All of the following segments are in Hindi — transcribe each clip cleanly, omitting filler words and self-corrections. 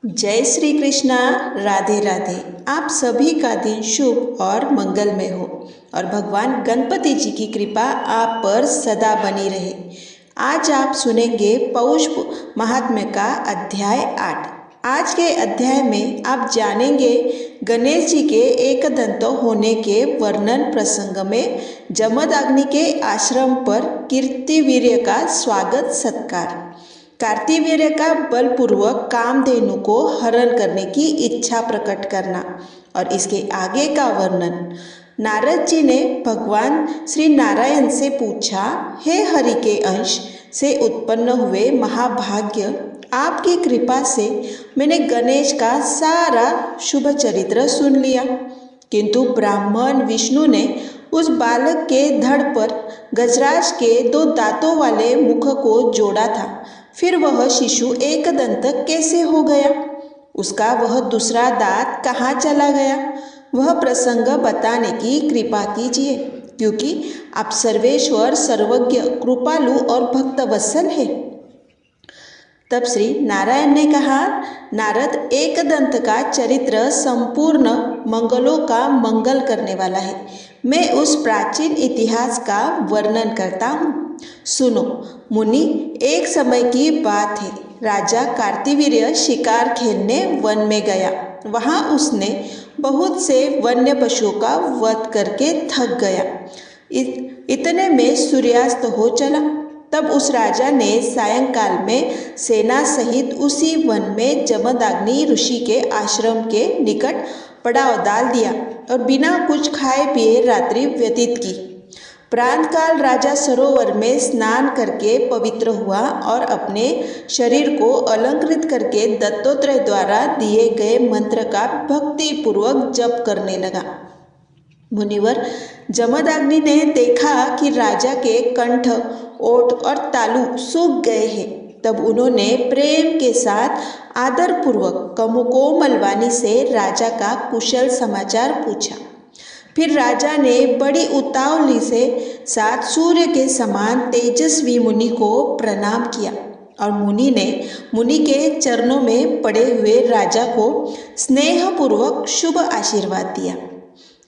जय श्री कृष्णा। राधे राधे। आप सभी का दिन शुभ और मंगलमय हो और भगवान गणपति जी की कृपा आप पर सदा बनी रहे। आज आप सुनेंगे पौष महात्म्य का अध्याय 8। आज के अध्याय में आप जानेंगे गणेश जी के एकदंत होने के वर्णन प्रसंग में जमदग्नि के आश्रम पर कीर्तिवीर्य का स्वागत सत्कार, कार्तिवीर्य का बलपूर्वक कामधेनु को हरण करने की इच्छा प्रकट करना और इसके आगे का वर्णन। नारद जी ने भगवान श्री नारायण से पूछा, हे हरि के अंश से उत्पन्न हुए महाभाग्य, आपकी कृपा से मैंने गणेश का सारा शुभ चरित्र सुन लिया, किंतु ब्राह्मण विष्णु ने उस बालक के धड़ पर गजराज के 2 दांतों वाले मुख को जोड़ा था। फिर वह शिशु एकदंत कैसे हो गया? उसका वह दूसरा दांत कहाँ चला गया? वह प्रसंग बताने की कृपा कीजिए, क्योंकि आप सर्वेश्वर, सर्वज्ञ, कृपालु और भक्तवत्सल है। तब श्री नारायण ने कहा, नारद, एकदंत का चरित्र संपूर्ण मंगलों का मंगल करने वाला है। मैं उस प्राचीन इतिहास का वर्णन करता हूँ, सुनो। मुनि, एक समय की बात है, राजा कार्तिवीर्य शिकार खेलने वन में गया। वहाँ उसने बहुत से वन्य पशुओं का वध करके थक गया। इतने में सूर्यास्त हो चला। तब उस राजा ने सायंकाल में सेना सहित उसी वन में जमदग्नि ऋषि के आश्रम के निकट पड़ाव डाल दिया और बिना कुछ खाए पिए रात्रि व्यतीत की। प्रातःकाल राजा सरोवर में स्नान करके पवित्र हुआ और अपने शरीर को अलंकृत करके दत्तात्रेय द्वारा दिए गए मंत्र का भक्तिपूर्वक जप करने लगा। मुनिवर, जमदग्नि ने देखा कि राजा के कंठ, ओठ और तालु सूख गए हैं। तब उन्होंने प्रेम के साथ आदरपूर्वक कोमल वाणी से राजा का कुशल समाचार पूछा। फिर राजा ने बड़ी उतावली से साथ सूर्य के समान तेजस्वी मुनि को प्रणाम किया और मुनि के चरणों में पड़े हुए राजा को स्नेहपूर्वक शुभ आशीर्वाद दिया।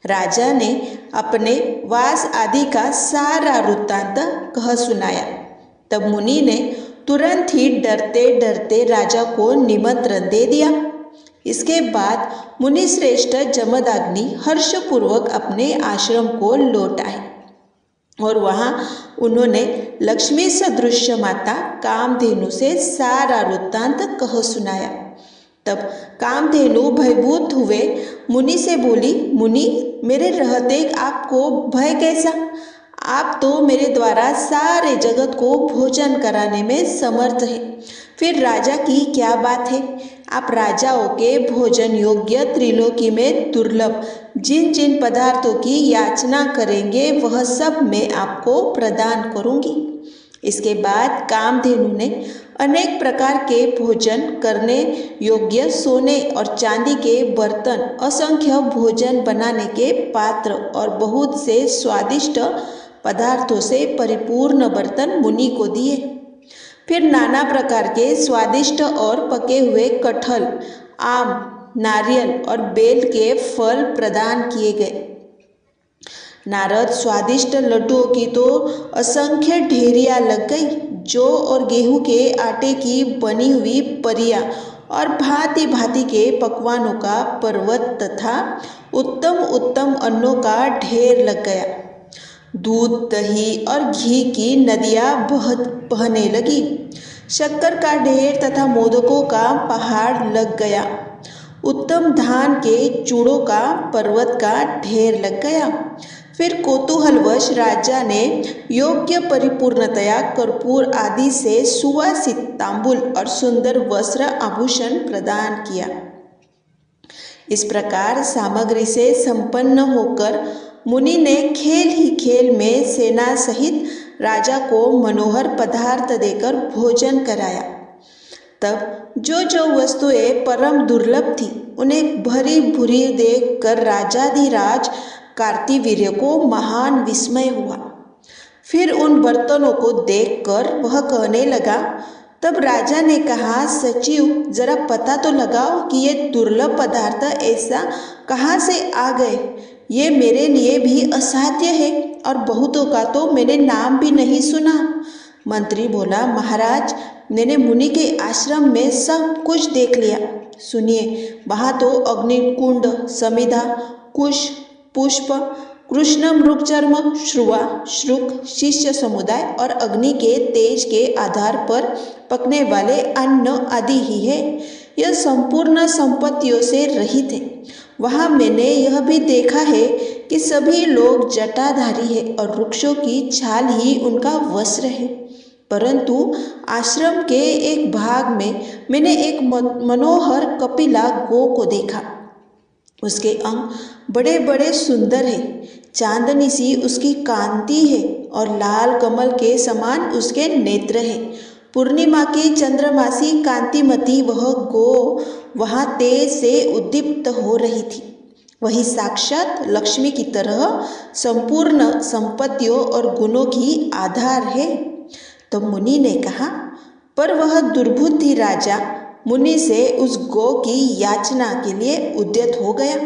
राजा ने अपने वास आदि का सारा वृत्तांत कह सुनाया। तब मुनि ने तुरंत ही डरते डरते राजा को निमंत्रण दे दिया। इसके बाद मुनि श्रेष्ठ जमदग्नि हर्षपूर्वक अपने आश्रम को लौट आए और वहाँ उन्होंने लक्ष्मी सदृश माता कामधेनु से सारा वृत्तांत कह सुनाया। तब कामधेनु भयभूत हुए मुनि से बोली, मुनि, मेरे रहते आपको भय कैसा? आप तो मेरे द्वारा सारे जगत को भोजन कराने में समर्थ है। फिर राजा की क्या बात है? आप राजाओं के भोजन योग्य त्रिलोकी में दुर्लभ जिन जिन पदार्थों की याचना करेंगे वह सब मैं आपको प्रदान करूंगी। इसके बाद कामधेनु ने अनेक प्रकार के भोजन करने योग्य सोने और चांदी के बर्तन, असंख्य भोजन बनाने के पात्र और बहुत से स्वादिष्ट पदार्थों से परिपूर्ण बर्तन मुनि को दिए। फिर नाना प्रकार के स्वादिष्ट और पके हुए कटहल, आम, नारियल और बेल के फल प्रदान किए गए। नारद, स्वादिष्ट लड्डुओं की तो असंख्य ढेरियां लग गई। जौ और गेहूं के आटे की बनी हुई परियां और भांति भांति के पकवानों का पर्वत तथा उत्तम उत्तम अन्नों का ढेर लग गया। दूध, दही और घी की नदियाँ बहने लगी। शक्कर का ढेर तथा मोदकों का पहाड़ लग गया। उत्तम धान के चूड़ों का पर्वत का ढेर लग गया। फिर कौतूहलवश राजा ने योग्य परिपूर्णतया कर्पूर आदि से सुवासित तांबूल और सुंदर वस्त्र आभूषण प्रदान किया। इस प्रकार सामग्री से संपन्न होकर मुनि ने खेल ही खेल में सेना सहित राजा को मनोहर पदार्थ देकर भोजन कराया। तब जो जो वस्तुएं परम दुर्लभ थी उन्हें भरी भूरी देख कर राजाधिराज कार्तिवीर्य को महान विस्मय हुआ। फिर उन बर्तनों को देखकर वह कहने लगा, तब राजा ने कहा, सचिव जरा पता तो लगाओ कि ये दुर्लभ पदार्थ ऐसा कहाँ से आ गए। ये मेरे लिए भी असाध्य है और बहुतों का तो मैंने नाम भी नहीं सुना। मंत्री बोला, महाराज मैंने मुनि के आश्रम में सब कुछ देख लिया। सुनिए, वहाँ तो अग्निकुंड, समिधा, कुश, पुष्प, कृष्ण मृगचर्म, श्रुवा, श्रुक, शिष्य समुदाय और अग्नि के तेज के आधार पर पकने वाले अन्न आदि ही है। यह संपूर्ण संपत्तियों से रहित है। वहाँ मैंने यह भी देखा है कि सभी लोग जटाधारी है और वृक्षों की छाल ही उनका वस्त्र है। परंतु आश्रम के एक भाग में मैंने एक मनोहर कपिला गो को देखा। उसके अंग बड़े बड़े सुंदर है, चांदनी सी उसकी कांति है और लाल कमल के समान उसके नेत्र है। पूर्णिमा की चंद्रमासी कांतिमती वह गो वहाँ तेज से उद्दीप्त हो रही थी। वही साक्षात लक्ष्मी की तरह संपूर्ण संपत्तियों और गुणों की आधार है। तो मुनि ने कहा, पर वह दुर्बुद्धि राजा मुनि से उस गो की याचना के लिए उद्यत हो गया,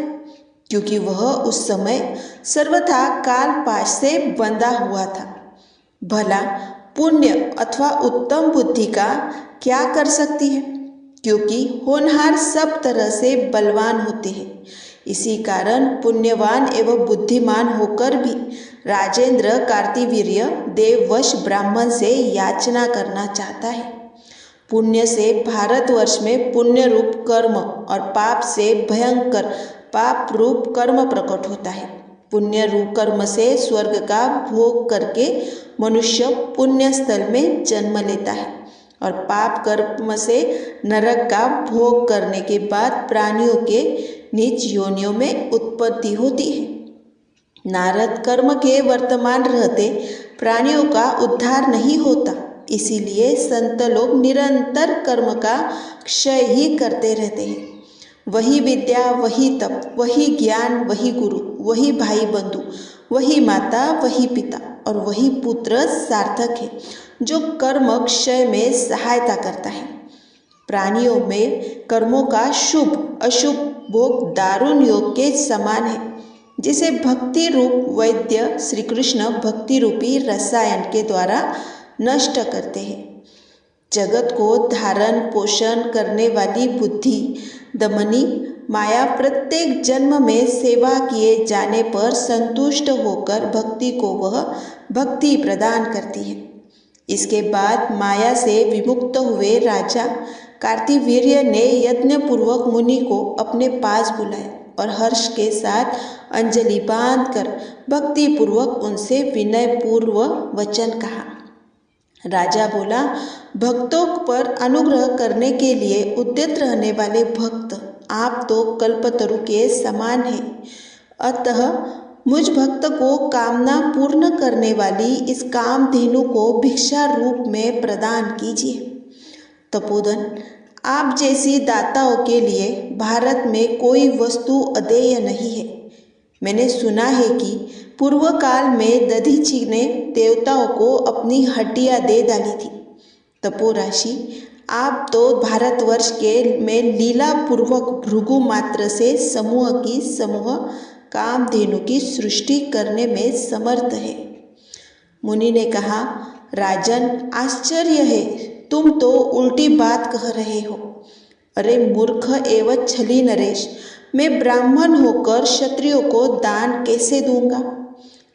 क्योंकि वह उस समय सर्वथा कालपाश से बंधा हुआ था। भला पुण्य अथवा उत्तम बुद्धि का क्या कर सकती है, क्योंकि होनहार सब तरह से बलवान होते हैं। इसी कारण पुण्यवान एवं बुद्धिमान होकर भी राजेंद्र कार्तिवीर्य देववश ब्राह्मण से याचना करना चाहता है। पुण्य से भारतवर्ष में पुण्य रूप कर्म और पाप से भयंकर पाप रूप कर्म प्रकट होता है। पुण्य रूप कर्म से स्वर्ग का भोग करके मनुष्य पुण्य स्थल में जन्म लेता है और पाप कर्म से नरक का भोग करने के बाद प्राणियों के नीच योनियों में उत्पत्ति होती है। नारद कर्म के वर्तमान रहते प्राणियों का उद्धार नहीं होता, इसीलिए संत लोग निरंतर कर्म का क्षय ही करते रहते हैं। वही विद्या, वही तप, वही ज्ञान, वही गुरु, वही भाई बंधु, वही माता, वही पिता और वही पुत्र सार्थक है, जो कर्म क्षय में सहायता करता है। प्राणियों में कर्मों का शुभ अशुभ भोग दारुण योग के समान है, जिसे भक्ति रूप वैद्य श्री कृष्ण भक्ति रूपी रसायन के द्वारा नष्ट करते हैं। जगत को धारण पोषण करने वाली बुद्धि दमनी माया प्रत्येक जन्म में सेवा किए जाने पर संतुष्ट होकर भक्ति को वह भक्ति प्रदान करती है। इसके बाद माया से विमुक्त हुए राजा कार्तिवीर्य ने यज्ञ पूर्वक मुनि को अपने पास बुलाया और हर्ष के साथ अंजलि बांधकर भक्ति पूर्वक उनसे विनय पूर्व वचन कहा। राजा बोला, भक्तों पर अनुग्रह करने के लिए उद्यत रहने वाले भक्त आप तो कल्पतरु के समान हैं। अतः मुझ भक्त को कामना पूर्ण करने वाली इस कामधेनु को भिक्षा रूप में प्रदान कीजिए। तपोधन, आप जैसी दाताओं के लिए भारत में कोई वस्तु अदेय नहीं है। मैंने सुना है कि पूर्व काल में दधीची ने देवताओं को अपनी हड्डियां दे डाली थी। तपोराशि, आप तो भारतवर्ष के में लीला पूर्वक भृगु मात्र से समूह की समूह कामधेनु की सृष्टि करने में समर्थ है। मुनि ने कहा, राजन आश्चर्य है, तुम तो उल्टी बात कह रहे हो। अरे मूर्ख एवं छली नरेश, मैं ब्राह्मण होकर क्षत्रियों को दान कैसे दूंगा।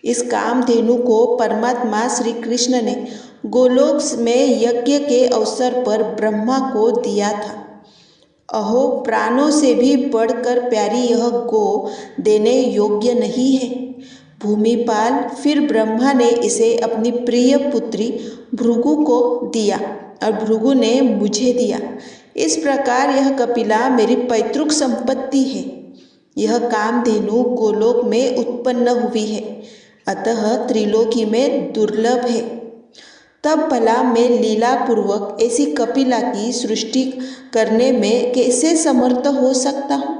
इस कामधेनु को परमात्मा श्री कृष्ण ने गोलोक में यज्ञ के अवसर पर ब्रह्मा को दिया था। अहो, प्राणों से भी बढ़कर प्यारी यह गो देने योग्य नहीं है। भूमिपाल फिर ब्रह्मा ने इसे अपनी प्रिय पुत्री भृगु को दिया और भृगु ने मुझे दिया। इस प्रकार यह कपिला मेरी पैतृक संपत्ति है। यह कामधेनु गोलोक में उत्पन्न हुई है, अतः त्रिलोकी में दुर्लभ है। तब भला मैं लीला पूर्वक ऐसी कपिला की सृष्टि करने में कैसे समर्थ हो सकता हूँ।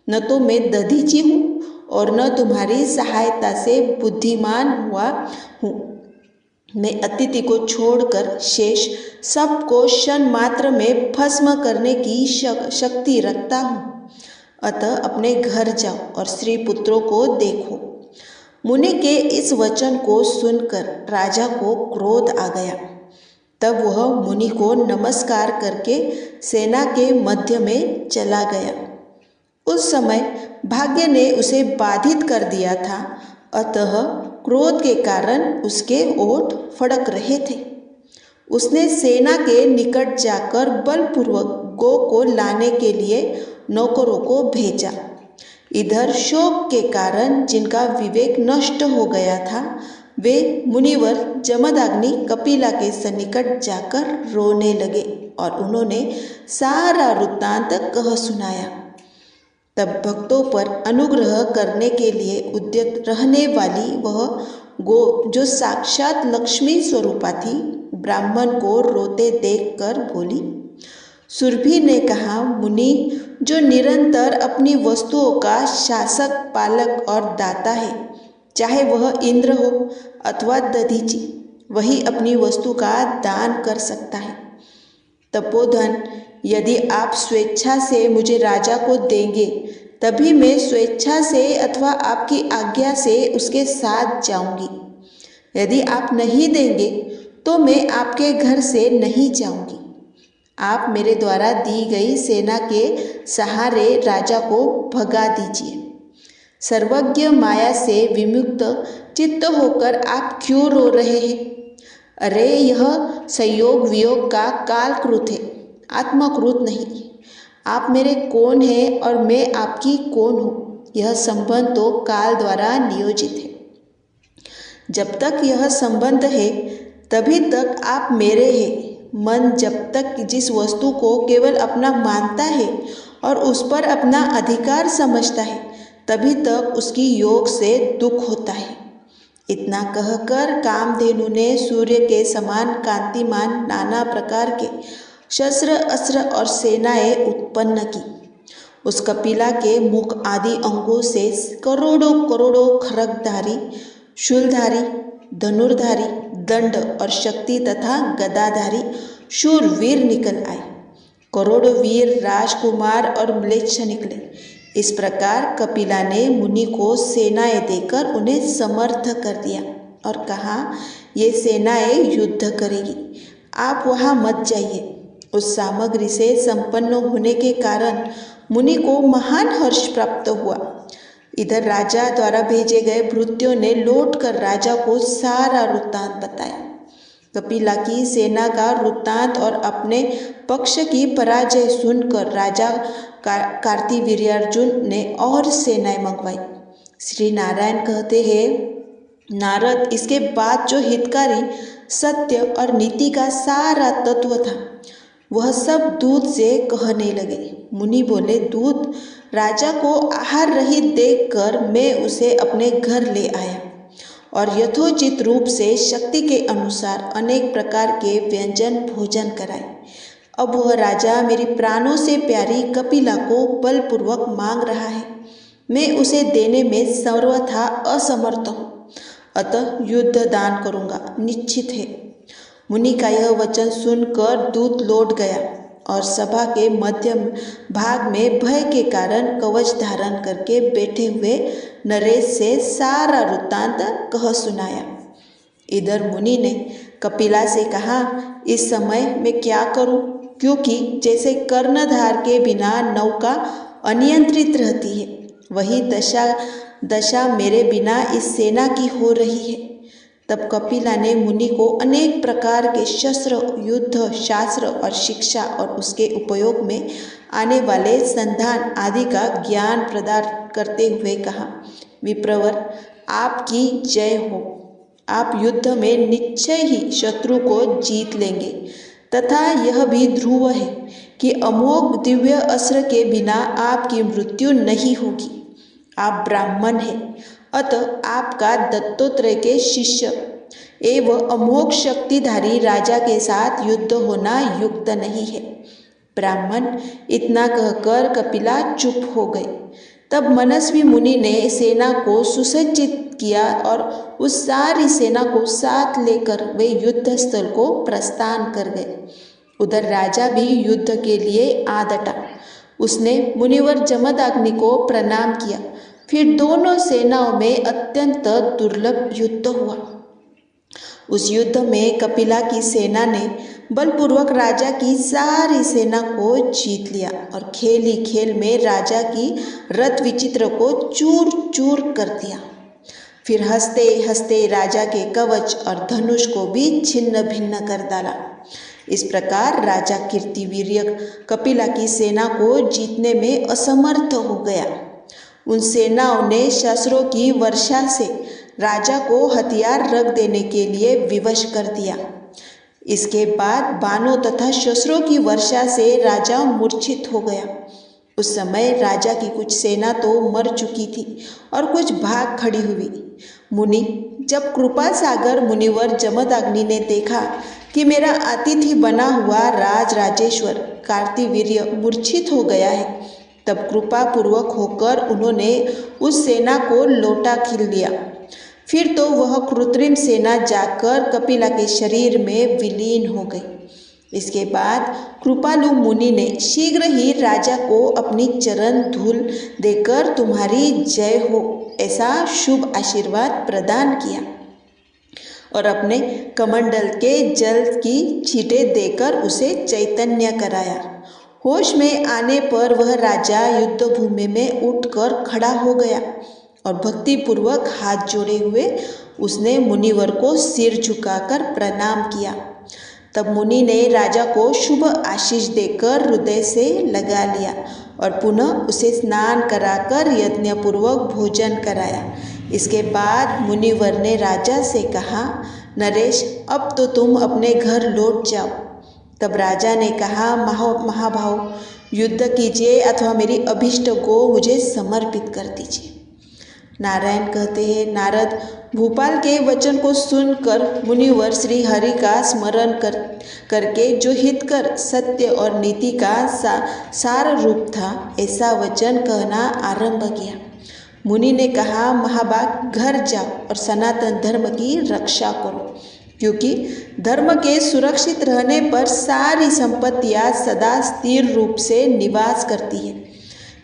न तो मैं दधीची हूँ और न तुम्हारी सहायता से बुद्धिमान हुआ हूँ। मैं अतिथि को छोड़कर शेष सबको क्षण मात्र में भस्म करने की शक्ति रखता हूँ। अतः अपने घर जाओ और स्त्री पुत्रों को देखो। मुनि के इस वचन को सुनकर राजा को क्रोध आ गया। तब वह मुनि को नमस्कार करके सेना के मध्य में चला गया। उस समय भाग्य ने उसे बाधित कर दिया था, अतः क्रोध के कारण उसके ओठ फड़क रहे थे। उसने सेना के निकट जाकर बलपूर्वक गो को लाने के लिए नौकरों को भेजा। इधर शोक के कारण जिनका विवेक नष्ट हो गया था, वे मुनिवर जमदग्नि कपिला के सन्निकट जाकर रोने लगे और उन्होंने सारा वृत्तांत कह सुनाया। तब भक्तों पर अनुग्रह करने के लिए उद्यत रहने वाली वह गो, जो साक्षात लक्ष्मी स्वरूपा थी, ब्राह्मण को रोते देखकर बोली। सुरभि ने कहा, मुनि, जो निरंतर अपनी वस्तुओं का शासक, पालक और दाता है, चाहे वह इंद्र हो अथवा दधीचि, वही अपनी वस्तु का दान कर सकता है। तपोधन, यदि आप स्वेच्छा से मुझे राजा को देंगे, तभी मैं स्वेच्छा से अथवा आपकी आज्ञा से उसके साथ जाऊंगी। यदि आप नहीं देंगे तो मैं आपके घर से नहीं जाऊंगी। आप मेरे द्वारा दी गई सेना के सहारे राजा को भगा दीजिए। सर्वज्ञ माया से विमुक्त चित्त होकर आप क्यों रो रहे हैं? अरे, यह संयोग वियोग का कालकृत है, आत्मकृत नहीं। आप मेरे कौन हैं और मैं आपकी कौन हूँ, यह संबंध तो काल द्वारा नियोजित है। जब तक यह संबंध है तभी तक आप मेरे हैं। मन जब तक जिस वस्तु को केवल अपना मानता है और उस पर अपना अधिकार समझता है, तभी तक उसकी योग से दुख होता है। इतना कहकर कामधेनु ने सूर्य के समान कांतिमान नाना प्रकार के शस्त्र, अस्त्र और सेनाएं उत्पन्न की। उस कपिला के मुख आदि अंगों से करोड़ों करोड़ों खड्गधारी, शूलधारी, धनुर्धारी, दंड और शक्ति तथा गदाधारी शूरवीर निकल आए। करोड़ों वीर, राजकुमार और म्लेच्छ निकले। इस प्रकार कपिला ने मुनि को सेनाएं देकर उन्हें समर्थ कर दिया और कहा, ये सेनाएं युद्ध करेगी, आप वहाँ मत जाइए। उस सामग्री से संपन्न होने के कारण मुनि को महान हर्ष प्राप्त हुआ। इधर राजा द्वारा भेजे गए भृत्यों ने लौटकर राजा को सारा वृत्तांत बताया। कपिला की सेना का वृत्तांत और अपने पक्ष की पराजय सुनकर राजा कार्तिवीर्यार्जुन ने और सेनाएं मंगवाई। श्री नारायण कहते हैं, नारद, इसके बाद जो हितकारी सत्य और नीति का सारा तत्व था, वह सब दूत से कहने लगे। मुनि बोले, दूत, राजा को आहार रहित देखकर मैं उसे अपने घर ले आया और यथोचित रूप से शक्ति के अनुसार अनेक प्रकार के व्यंजन भोजन कराए। अब वह राजा मेरी प्राणों से प्यारी कपिला को बलपूर्वक मांग रहा है। मैं उसे देने में सर्वथा असमर्थ हूँ, अतः युद्ध दान करूँगा, निश्चित है। मुनि का यह वचन सुनकर दूत लौट गया और सभा के मध्य भाग में भय के कारण कवच धारण करके बैठे हुए नरेश से सारा वृत्तांत कह सुनाया। इधर मुनि ने कपिला से कहा, इस समय मैं क्या करूं, क्योंकि जैसे कर्णधार के बिना नौका अनियंत्रित रहती है, वही दशा मेरे बिना इस सेना की हो रही है। तब कपिला ने मुनि को अनेक प्रकार के शस्त्र, युद्ध शास्त्र और शिक्षा और उसके उपयोग में आने वाले संधान आदि का ज्ञान प्रदान करते हुए कहा, विप्रवर, आपकी जय हो। आप युद्ध में निश्चय ही शत्रु को जीत लेंगे तथा यह भी ध्रुव है कि अमोघ दिव्य अस्त्र के बिना आपकी मृत्यु नहीं होगी। आप ब्राह्मण हैं, अतः आपका दत्तोत्रय के शिष्य एवं अमोघ शक्तिधारी राजा के साथ युद्ध होना युक्त नहीं है। ब्राह्मण, इतना कहकर कपिला चुप हो गए। तब मनस्वी मुनि ने सेना को सुसज्जित किया और उस सारी सेना को साथ लेकर वे युद्ध स्थल को प्रस्थान कर गए। उधर राजा भी युद्ध के लिए आ डटा। उसने मुनिवर जमदग्नि को प्रणाम किया। फिर दोनों सेनाओं में अत्यंत दुर्लभ युद्ध हुआ। उस युद्ध में कपिला की सेना ने बलपूर्वक राजा की सारी सेना को जीत लिया और खेल ही खेल में राजा की रथ विचित्र को चूर चूर कर दिया। फिर हंसते हंसते राजा के कवच और धनुष को भी छिन्न भिन्न कर डाला। इस प्रकार राजा कीर्तिवीर्य कपिला की सेना को जीतने में असमर्थ हो गया। उन सेनाओं ने शस्त्रों की वर्षा से राजा को हथियार रख देने के लिए विवश कर दिया। इसके बाद बाणों तथा शस्त्रों की वर्षा से राजा मूर्छित हो गया। उस समय राजा की कुछ सेना तो मर चुकी थी और कुछ भाग खड़ी हुई। मुनि जब कृपा सागर मुनिवर जमदग्नि ने देखा कि मेरा अतिथि बना हुआ राजेश्वर कार्तिवीर्य मूर्छित हो गया है, तब कृपा पूर्वक होकर उन्होंने उस सेना को लोटा खील लिया। फिर तो वह कृत्रिम सेना जाकर कपिला के शरीर में विलीन हो गई। इसके बाद कृपालु मुनि ने शीघ्र ही राजा को अपनी चरण धूल देकर तुम्हारी जय हो ऐसा शुभ आशीर्वाद प्रदान किया और अपने कमंडल के जल की छींटे देकर उसे चैतन्य कराया। होश में आने पर वह राजा युद्ध भूमि में उठकर खड़ा हो गया और भक्तिपूर्वक हाथ जोड़े हुए उसने मुनिवर को सिर झुकाकर प्रणाम किया। तब मुनि ने राजा को शुभ आशीष देकर हृदय से लगा लिया और पुनः उसे स्नान कराकर यज्ञपूर्वक भोजन कराया। इसके बाद मुनिवर ने राजा से कहा, नरेश, अब तो तुम अपने घर लौट जाओ। तब राजा ने कहा, महाभाव, युद्ध कीजिए अथवा मेरी अभीष्ट को मुझे समर्पित कर दीजिए। नारायण कहते हैं, नारद भूपाल के वचन को सुनकर मुनिवर श्री हरि का स्मरण करके जो हितकर सत्य और नीति का सार रूप था ऐसा वचन कहना आरंभ किया। मुनि ने कहा, महाभाग, घर जाओ और सनातन धर्म की रक्षा करो, क्योंकि धर्म के सुरक्षित रहने पर सारी संपत्तियां सदा स्थिर रूप से निवास करती है।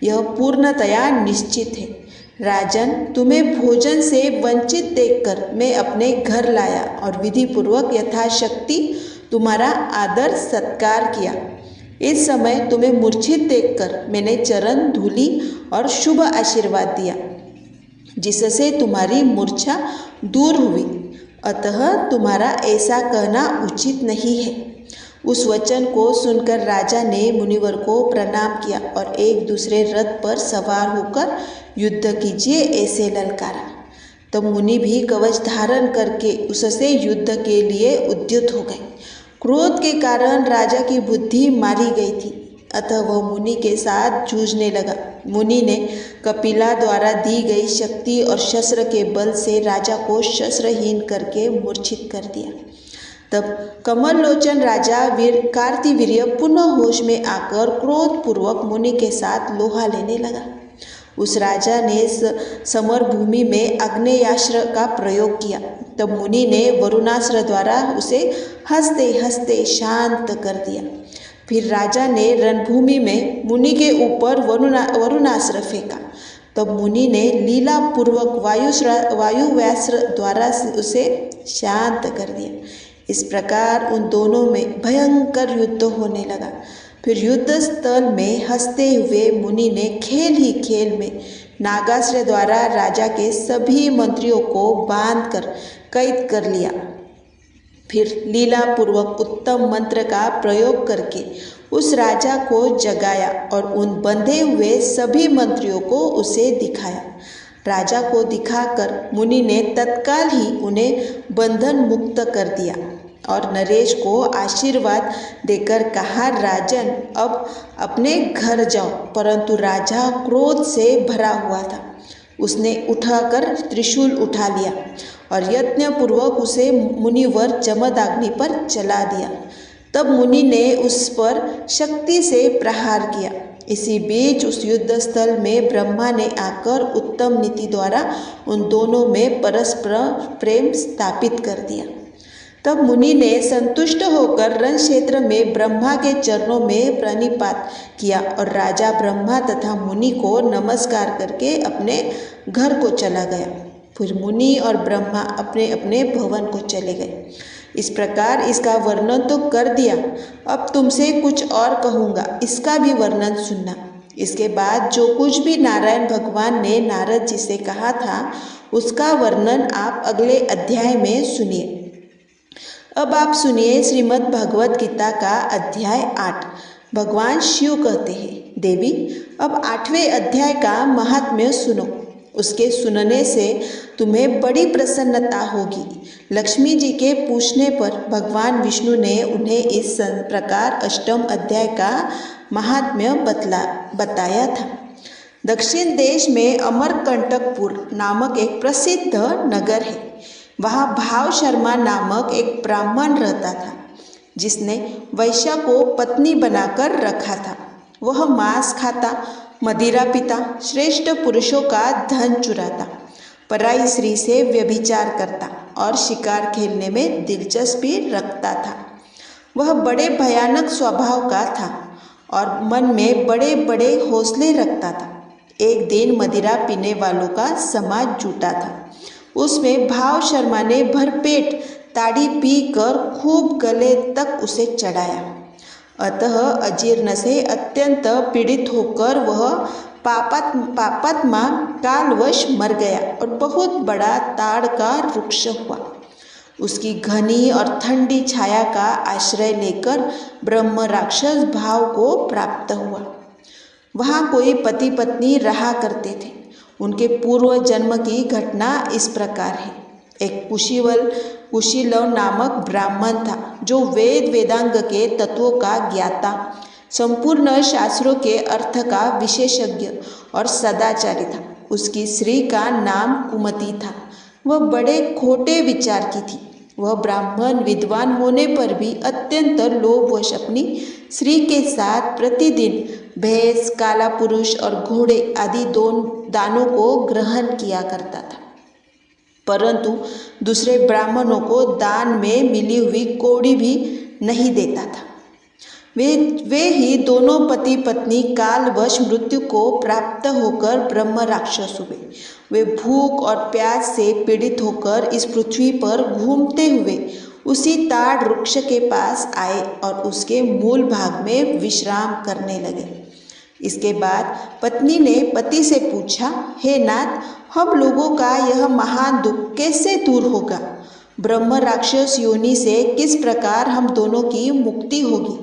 यह पूर्णतया निश्चित है। राजन, तुम्हें भोजन से वंचित देखकर मैं अपने घर लाया और विधि पूर्वक यथाशक्ति तुम्हारा आदर सत्कार किया। इस समय तुम्हें मूर्छित देखकर मैंने चरण धूली और शुभ आशीर्वाद दिया, जिससे तुम्हारी मूर्छा दूर हुई। अतः तुम्हारा ऐसा कहना उचित नहीं है। उस वचन को सुनकर राजा ने मुनिवर को प्रणाम किया और एक दूसरे रथ पर सवार होकर युद्ध कीजिए ऐसे ललकारा। तब मुनि भी कवच धारण करके उससे युद्ध के लिए उद्युत हो गए। क्रोध के कारण राजा की बुद्धि मारी गई थी, अतः वह मुनि के साथ जूझने लगा। मुनि ने कपिला द्वारा दी गई शक्ति और शस्त्र के बल से राजा को शस्त्रहीन करके मूर्छित कर दिया। तब कमल लोचन राजा कार्तिवीर्य पुनः होश में आकर क्रोधपूर्वक मुनि के साथ लोहा लेने लगा। उस राजा ने समर भूमि में आग्नेयास्त्र का प्रयोग किया। तब मुनि ने वरुणास्त्र द्वारा उसे हंसते हंसते शांत कर दिया। फिर राजा ने रणभूमि में मुनि के ऊपर वरुणास्त्र फेंका। तब मुनि ने लीला पूर्वक वायुव्यास्त्र द्वारा उसे शांत कर दिया। इस प्रकार उन दोनों में भयंकर युद्ध होने लगा। फिर युद्ध स्थल में हंसते हुए मुनि ने खेल ही खेल में नागास्त्र द्वारा राजा के सभी मंत्रियों को बांधकर कैद कर लिया। फिर लीला पूर्वक उत्तम मंत्र का प्रयोग करके उस राजा को जगाया और उन बंधे हुए सभी मंत्रियों को उसे दिखाया। राजा को दिखाकर मुनि ने तत्काल ही उन्हें बंधन मुक्त कर दिया और नरेश को आशीर्वाद देकर कहा, राजन, अब अपने घर जाओ। परंतु राजा क्रोध से भरा हुआ था। उसने उठाकर त्रिशूल उठा लिया और यत्नपूर्वक उसे मुनिवर जमदग्नि पर चला दिया। तब मुनि ने उस पर शक्ति से प्रहार किया इसी बीच उस युद्ध स्थल में ब्रह्मा ने आकर उत्तम नीति द्वारा उन दोनों में परस्पर प्रेम स्थापित कर दिया। तब मुनि ने संतुष्ट होकर रण क्षेत्र में ब्रह्मा के चरणों में प्रणिपात किया और राजा ब्रह्मा तथा मुनि को नमस्कार करके अपने घर को चला गया। फिर मुनि और ब्रह्मा अपने अपने भवन को चले गए। इस प्रकार इसका वर्णन तो कर दिया, अब तुमसे कुछ और कहूँगा, इसका भी वर्णन सुनना। इसके बाद जो कुछ भी नारायण भगवान ने नारद जी से कहा था उसका वर्णन आप अगले अध्याय में सुनिए। अब आप सुनिए श्रीमद् भगवत गीता का अध्याय 8। भगवान शिव कहते हैं, देवी अब 8वें अध्याय का महात्म्य सुनो। उसके सुनने से तुम्हें बड़ी प्रसन्नता होगी। लक्ष्मी जी के पूछने पर भगवान विष्णु ने उन्हें इस प्रकार 8वें अध्याय का महात्म्य बताया था। दक्षिण देश में अमरकंटकपुर नामक एक प्रसिद्ध नगर है। वहाँ भाव शर्मा नामक एक ब्राह्मण रहता था, जिसने वैश्या को पत्नी बनाकर रखा था। वह मांस खाता, मदिरा पीता, श्रेष्ठ पुरुषों का धन चुराता, पराई स्त्री से व्यभिचार करता और शिकार खेलने में दिलचस्पी रखता था। वह बड़े भयानक स्वभाव का था और मन में बड़े बड़े हौसले रखता था। एक दिन मदिरा पीने वालों का समाज जुटा था। उसमें भाव शर्मा ने भरपेट ताड़ी पीकर खूब गले तक उसे चढ़ाया। अतः अजीर्ण से अत्यंत पीड़ित होकर वह पापात्मा कालवश मर गया और बहुत बड़ा ताड़ का वृक्ष हुआ। उसकी घनी और ठंडी छाया का आश्रय लेकर ब्रह्म राक्षस भाव को प्राप्त हुआ। वहाँ कोई पति पत्नी रहा करते थे। उनके पूर्व जन्म की घटना इस प्रकार है। एक कुशीलव नामक ब्राह्मण था, जो वेद वेदांग के तत्वों का ज्ञाता, संपूर्ण शास्त्रों के अर्थ का विशेषज्ञ और सदाचारी था। उसकी स्त्री का नाम कुमति था। वह बड़े खोटे विचार की थी। वह ब्राह्मण विद्वान होने पर भी अत्यंत लोभवश अपनी स्त्री के साथ प्रतिदिन भैंस, काला पुरुष और घोड़े आदि दानों को ग्रहण किया करता था, परंतु दूसरे ब्राह्मणों को दान में मिली हुई कौड़ी भी नहीं देता था। वे ही दोनों पति पत्नी कालवश मृत्यु को प्राप्त होकर ब्रह्म राक्षस हुए। वे भूख और प्यास से पीड़ित होकर इस पृथ्वी पर घूमते हुए उसी ताड़ वृक्ष के पास आए और उसके मूल भाग में विश्राम करने लगे। इसके बाद पत्नी ने पति से पूछा, हे नाथ, हम लोगों का यह महान दुख कैसे दूर होगा? ब्रह्म राक्षस योनि से किस प्रकार हम दोनों की मुक्ति होगी?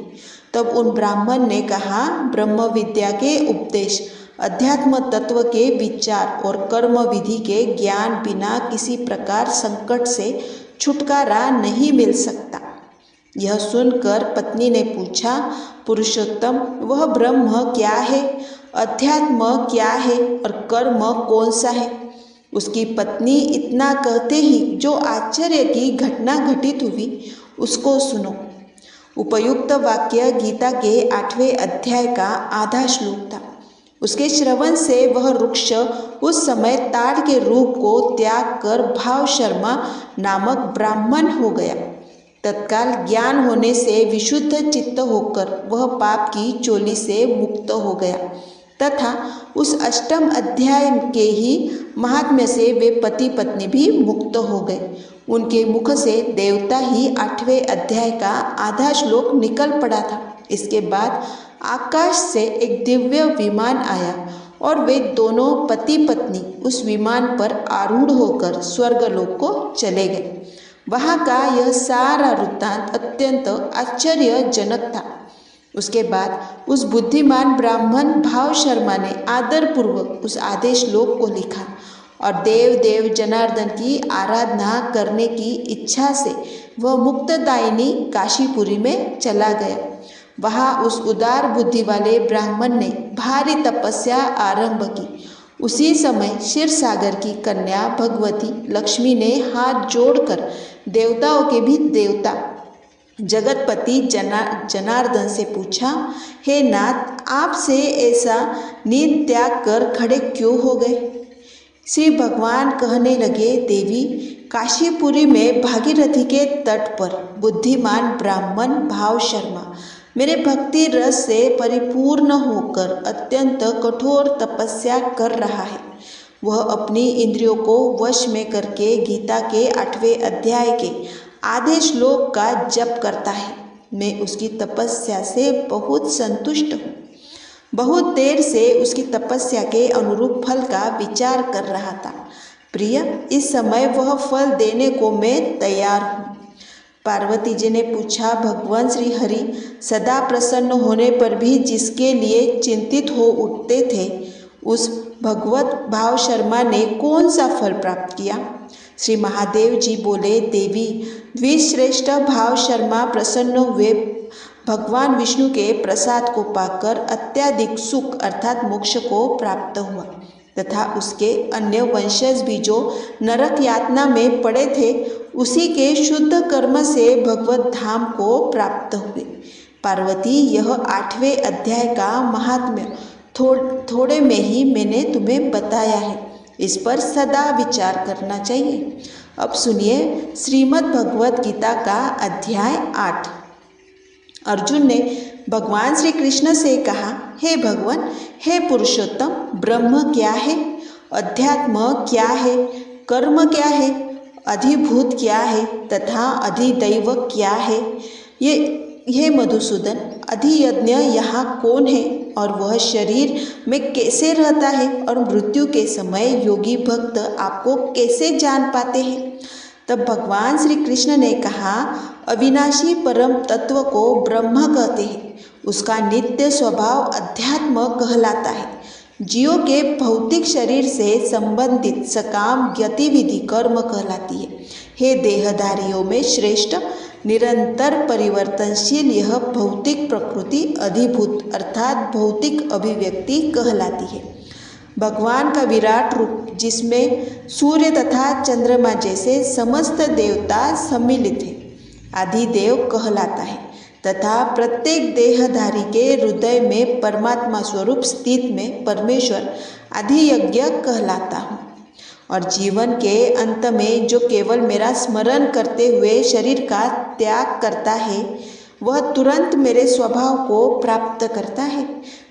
तब उन ब्राह्मण ने कहा, ब्रह्म विद्या के उपदेश, अध्यात्म तत्व के विचार और कर्म विधि के ज्ञान बिना किसी प्रकार संकट से छुटकारा नहीं मिल सकता। यह सुनकर पत्नी ने पूछा, पुरुषोत्तम, वह ब्रह्म क्या है, अध्यात्म क्या है और कर्म कौन सा है? उसकी पत्नी इतना कहते ही जो आश्चर्य की घटना घटित हुई उसको सुनो। उपयुक्त वाक्य गीता के 8वें अध्याय का आधा श्लोक था। उसके श्रवण से वह वृक्ष उस समय ताड़ के रूप को त्याग कर भाव शर्मा नामक ब्राह्मण हो गया। तत्काल ज्ञान होने से विशुद्ध चित्त होकर वह पाप की चोली से मुक्त हो गया तथा उस 8वें अध्याय के ही महात्म्य से वे पति पत्नी भी मुक्त हो गए। उनके मुख से देवता ही 8वें अध्याय का आधा श्लोक निकल पड़ा था। इसके बाद आकाश से एक दिव्य विमान आया और वे दोनों पति पत्नी उस विमान पर आरूढ़ होकर स्वर्गलोक को चले गए। वहाँ का यह सारा वृत्तांत अत्यंत आश्चर्यजनक था। उसके बाद उस बुद्धिमान ब्राह्मण भाव शर्मा ने आदरपूर्वक उस आधे श्लोक को लिखा और देव जनार्दन की आराधना करने की इच्छा से वह मुक्तदायिनी काशीपुरी में चला गया। वहाँ उस उदार बुद्धि वाले ब्राह्मण ने भारी तपस्या आरंभ की। उसी समय क्षीर सागर की कन्या भगवती लक्ष्मी ने हाथ जोड़कर देवताओं के भी देवता जगतपति जनार्दन से पूछा, हे नाथ, आपसे ऐसा नींद त्याग कर खड़े क्यों हो गए? श्री भगवान कहने लगे, देवी, काशीपुरी में भागीरथी के तट पर बुद्धिमान ब्राह्मण भाव शर्मा मेरे भक्ति रस से परिपूर्ण होकर अत्यंत कठोर तपस्या कर रहा है। वह अपनी इंद्रियों को वश में करके गीता के 8वें अध्याय के आधे श्लोक का जप करता है। मैं उसकी तपस्या से बहुत संतुष्ट हूँ। बहुत देर से उसकी तपस्या के अनुरूप फल का विचार कर रहा था। प्रिय, इस समय वह फल देने को मैं तैयार हूँ। पार्वती जी ने पूछा, भगवान श्री हरि सदा प्रसन्न होने पर भी जिसके लिए चिंतित हो उठते थे, उस भगवत भाव शर्मा ने कौन सा फल प्राप्त किया? श्री महादेव जी बोले, देवी, द्विश्रेष्ठ भाव शर्मा प्रसन्न हुए भगवान विष्णु के प्रसाद को पाकर अत्याधिक सुख अर्थात मोक्ष को प्राप्त हुआ तथा उसके अन्य वंशज भी जो नरक यातना में पड़े थे, उसी के शुद्ध कर्म से भगवत धाम को प्राप्त हुए। पार्वती, यह 8वें अध्याय का महात्म्य थोड़े में ही मैंने तुम्हें बताया है। इस पर सदा विचार करना चाहिए। अब सुनिए श्रीमद् भगवत गीता का अध्याय 8। अर्जुन ने भगवान श्री कृष्ण से कहा, हे भगवान, हे पुरुषोत्तम, ब्रह्म क्या है? अध्यात्म क्या है? कर्म क्या है? अधिभूत क्या है तथा अधिदैव क्या है? ये मधुसूदन, अधियज्ञ यहाँ कौन है और वह शरीर में कैसे रहता है और मृत्यु के समय योगी भक्त आपको कैसे जान पाते हैं? तब भगवान श्री कृष्ण ने कहा, अविनाशी परम तत्व को ब्रह्म कहते हैं। उसका नित्य स्वभाव अध्यात्म कहलाता है। जीवों के भौतिक शरीर से संबंधित सकाम गतिविधि कर्म कहलाती है। हे देहधारियों में श्रेष्ठ, निरंतर परिवर्तनशील यह भौतिक प्रकृति अधिभूत अर्थात भौतिक अभिव्यक्ति कहलाती है। भगवान का विराट रूप, जिसमें सूर्य तथा चंद्रमा जैसे समस्त देवता सम्मिलित है, आदिदेव कहलाता है तथा प्रत्येक देहधारी के हृदय में परमात्मा स्वरूप स्थित में परमेश्वर आदियज्ञ कहलाता हूँ। और जीवन के अंत में जो केवल मेरा स्मरण करते हुए शरीर का त्याग करता है, वह तुरंत मेरे स्वभाव को प्राप्त करता है।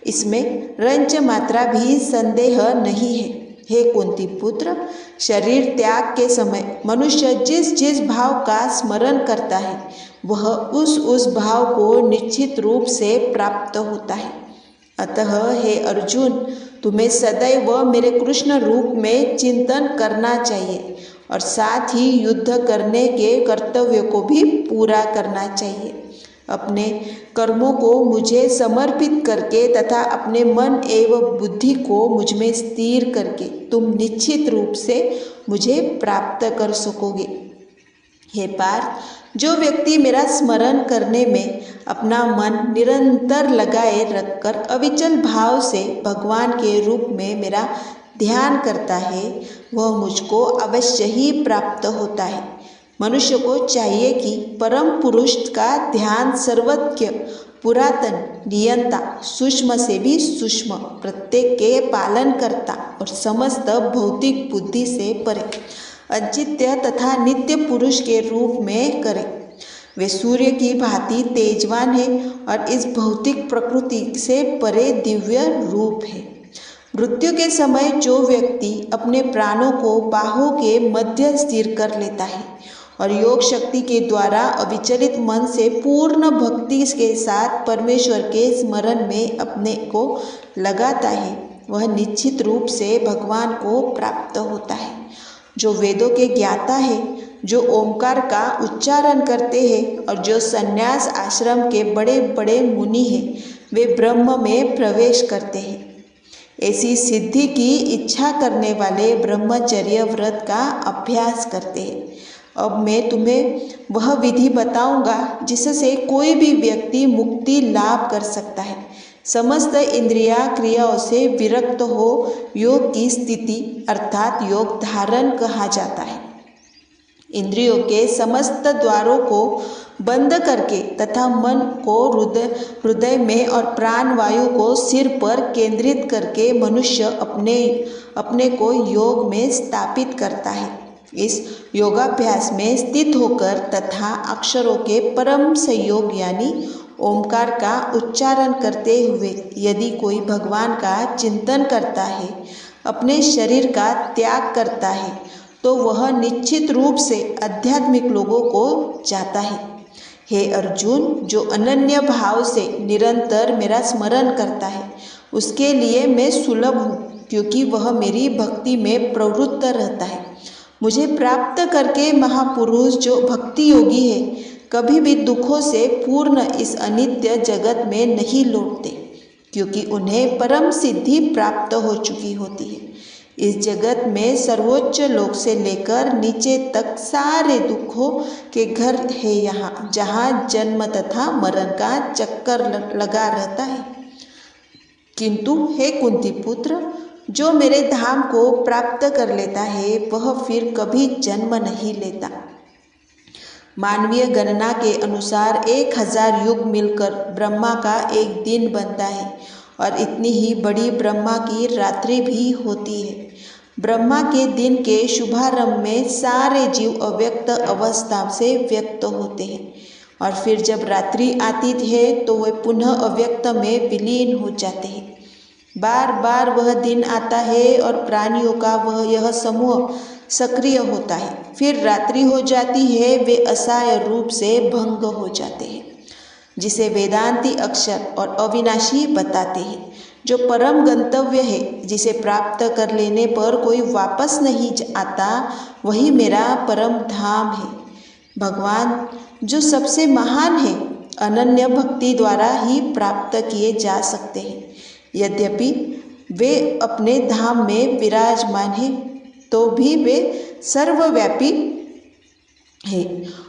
इसमें रंच मात्रा भी संदेह नहीं है। हे कुंती पुत्र, शरीर त्याग के समय मनुष्य जिस जिस भाव का स्मरण करता है, वह उस भाव को निश्चित रूप से प्राप्त होता है। अतः हे अर्जुन, तुम्हें सदैव मेरे कृष्ण रूप में चिंतन करना चाहिए और साथ ही युद्ध करने के कर्तव्य को भी पूरा करना चाहिए। अपने कर्मों को मुझे समर्पित करके तथा अपने मन एवं बुद्धि को मुझ में स्थिर करके तुम निश्चित रूप से मुझे प्राप्त कर सकोगे। हे पार्थ, जो व्यक्ति मेरा स्मरण करने में अपना मन निरंतर लगाए रखकर अविचल भाव से भगवान के रूप में मेरा ध्यान करता है, वह मुझको अवश्य ही प्राप्त होता है। मनुष्य को चाहिए कि परम पुरुष का ध्यान सर्वज्ञ, पुरातन, नियंता, सूक्ष्म से भी सूक्ष्म, प्रत्येक के पालन करता और समस्त भौतिक बुद्धि से परे, अचित्य तथा नित्य पुरुष के रूप में करे। वे सूर्य की भांति तेजवान है और इस भौतिक प्रकृति से परे दिव्य रूप है। मृत्यु के समय जो व्यक्ति अपने प्राणों को बाहों के मध्य स्थिर कर लेता है और योग शक्ति के द्वारा अविचलित मन से पूर्ण भक्ति के साथ परमेश्वर के स्मरण में अपने को लगाता है, वह निश्चित रूप से भगवान को प्राप्त होता है। जो वेदों के ज्ञाता है, जो ओंकार का उच्चारण करते हैं और जो संन्यास आश्रम के बड़े बड़े मुनि हैं, वे ब्रह्म में प्रवेश करते हैं। ऐसी सिद्धि की इच्छा करने वाले ब्रह्मचर्य व्रत का अभ्यास करते हैं। अब मैं तुम्हें वह विधि बताऊंगा जिससे कोई भी व्यक्ति मुक्ति लाभ कर सकता है। समस्त इंद्रिया क्रियाओं से विरक्त हो योग की स्थिति अर्थात योग धारण कहा जाता है। इंद्रियों के समस्त द्वारों को बंद करके तथा मन को हृदय में और प्राण वायु को सिर पर केंद्रित करके मनुष्य अपने को योग में स्थापित करता है। इस योगाभ्यास में स्थित होकर तथा अक्षरों के परम संयोग यानी ओमकार का उच्चारण करते हुए यदि कोई भगवान का चिंतन करता है, अपने शरीर का त्याग करता है, तो वह निश्चित रूप से आध्यात्मिक लोगों को जाता है। हे अर्जुन, जो अनन्य भाव से निरंतर मेरा स्मरण करता है, उसके लिए मैं सुलभ हूँ, क्योंकि वह मेरी भक्ति में प्रवृत्त रहता है। मुझे प्राप्त करके महापुरुष जो भक्ति योगी है, कभी भी दुखों से पूर्ण इस अनित्य जगत में नहीं लौटते, क्योंकि उन्हें परम सिद्धि प्राप्त हो चुकी होती है। इस जगत में सर्वोच्च लोक से लेकर नीचे तक सारे दुखों के घर है यहाँ, जहाँ जन्म तथा मरण का चक्कर लगा रहता है। किंतु हे कुंती पुत्र, जो मेरे धाम को प्राप्त कर लेता है, वह फिर कभी जन्म नहीं लेता। मानवीय गणना के अनुसार 1000 युग मिलकर ब्रह्मा का एक दिन बनता है, और इतनी ही बड़ी ब्रह्मा की रात्रि भी होती है। ब्रह्मा के दिन के शुभारंभ में सारे जीव अव्यक्त अवस्था से व्यक्त होते हैं, और फिर जब रात्रि आती है तो वे पुनः अव्यक्त में विलीन हो जाते हैं। बार बार वह दिन आता है और प्राणियों का यह समूह सक्रिय होता है। फिर रात्रि हो जाती है, वे असहाय रूप से भंग हो जाते हैं, जिसे वेदांती अक्षर और अविनाशी बताते हैं, जो परम गंतव्य है, जिसे प्राप्त कर लेने पर कोई वापस नहीं आता, वही मेरा परम धाम है। भगवान जो सबसे महान है, अनन्य भक्ति द्वारा ही प्राप्त किए जा सकते हैं। यद्यपि वे अपने धाम में विराजमान हैं, तो भी वे सर्वव्यापी है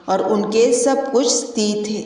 और उनके सब कुछ स्थित है।